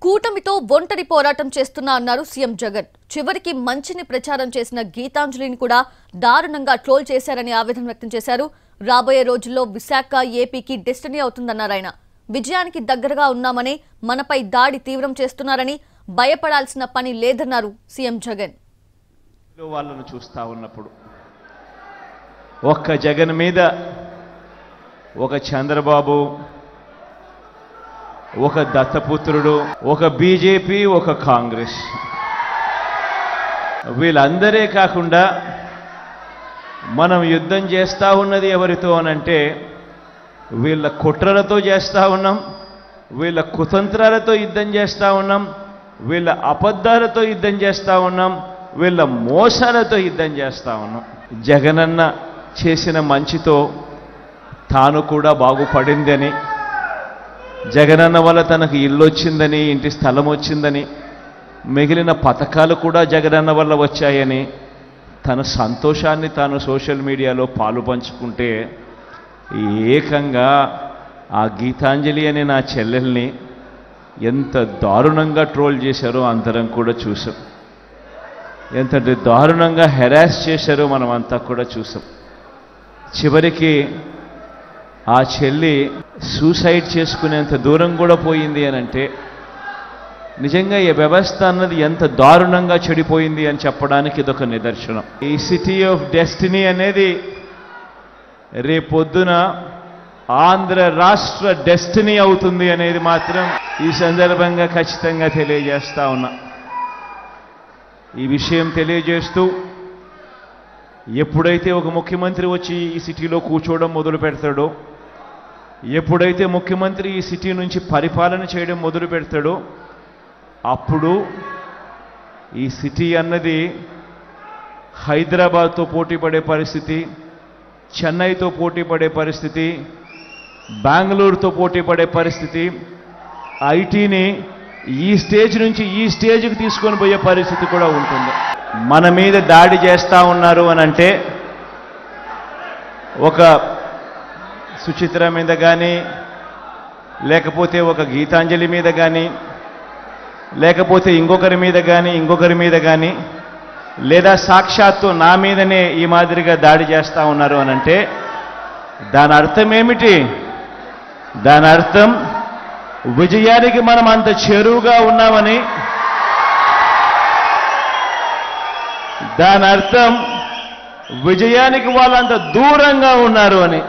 కూటమితో ఒంటరి పోరాటం చేస్తున్నా అన్నారు సీఎం జగన్. చివరికి మంచిని ప్రచారం చేసిన గీతాంజలిని కూడా దారుణంగా ట్రోల్ చేశారని ఆవేదన వ్యక్తం చేశారు. రాబోయే రోజుల్లో విశాఖ ఏపీకి డెస్టినీ అవుతుందన్నారు ఆయన. విజయానికి దగ్గరగా ఉన్నామని మనపై దాడి తీవ్రం చేస్తున్నారని భయపడాల్సిన పని లేదన్నారు సీఎం జగన్. వాళ్ళను చూస్తా ఉన్నప్పుడు ఒక్క జగన్ మీద ఒక చంద్రబాబు, ఒక దత్తపుత్రుడు, ఒక బీజేపీ, ఒక కాంగ్రెస్, వీళ్ళందరే కాకుండా మనం యుద్ధం చేస్తూ ఉన్నది ఎవరితో అనంటే వీళ్ళ కుట్రలతో చేస్తూ ఉన్నాం, వీళ్ళ కుతంత్రాలతో యుద్ధం చేస్తూ ఉన్నాం, వీళ్ళ అబద్ధాలతో యుద్ధం చేస్తూ ఉన్నాం, వీళ్ళ మోసాలతో యుద్ధం చేస్తూ ఉన్నాం. జగనన్న చేసిన మంచితో తాను కూడా బాగుపడిందని, జగనన్న వల్ల తనకు ఇల్లు వచ్చిందని, ఇంటి స్థలం వచ్చిందని, మిగిలిన పథకాలు కూడా జగనన్న వల్ల వచ్చాయని తన సంతోషాన్ని తాను సోషల్ మీడియాలో పాలు పంచుకుంటే ఏకంగా ఆ గీతాంజలి అనే నా చెల్లెల్ని ఎంత దారుణంగా ట్రోల్ చేశారో అందరం కూడా చూసాం. ఎంత దారుణంగా హెరాస్ చేశారో మనం అంతా కూడా చూసాం. చివరికి ఆ చెల్లి సూసైడ్ చేసుకునేంత దూరం కూడా పోయింది అని అంటే నిజంగా ఈ వ్యవస్థ అన్నది ఎంత దారుణంగా చెడిపోయింది అని చెప్పడానికి ఇదొక నిదర్శనం. ఈ సిటీ ఆఫ్ డెస్టినీ అనేది రేపొద్దున ఆంధ్ర రాష్ట్ర డెస్టినీ అవుతుంది అనేది మాత్రం ఈ సందర్భంగా ఖచ్చితంగా తెలియజేస్తా ఉన్నా. ఈ విషయం తెలియజేస్తూ ఎప్పుడైతే ఒక ముఖ్యమంత్రి వచ్చి ఈ సిటీలో కూర్చోవడం మొదలు పెడతాడో, ఎప్పుడైతే ముఖ్యమంత్రి ఈ సిటీ నుంచి పరిపాలన చేయడం మొదలు పెడతాడో అప్పుడు ఈ సిటీ అన్నది హైదరాబాద్తో పోటీ పడే పరిస్థితి, చెన్నైతో పోటీ పడే పరిస్థితి, బెంగళూరుతో పోటీ పడే పరిస్థితి, ఐటీని ఈ స్టేజ్ నుంచి ఈ స్టేజ్కి తీసుకొని పోయే పరిస్థితి కూడా ఉంటుంది. మన మీద దాడి చేస్తూ ఉన్నారు అని అంటే ఒక సుచిత్ర మీద కానీ, లేకపోతే ఒక గీతాంజలి మీద కానీ, లేకపోతే ఇంకొకరి మీద కానీ, లేదా సాక్షాత్తు నా మీదనే ఈ మాదిరిగా దాడి చేస్తూ ఉన్నారు అని అంటే దాని అర్థం ఏమిటి? దాని అర్థం విజయానికి మనం అంత చేరువుగా ఉన్నామని, దాని అర్థం విజయానికి వాళ్ళంత దూరంగా ఉన్నారు అని.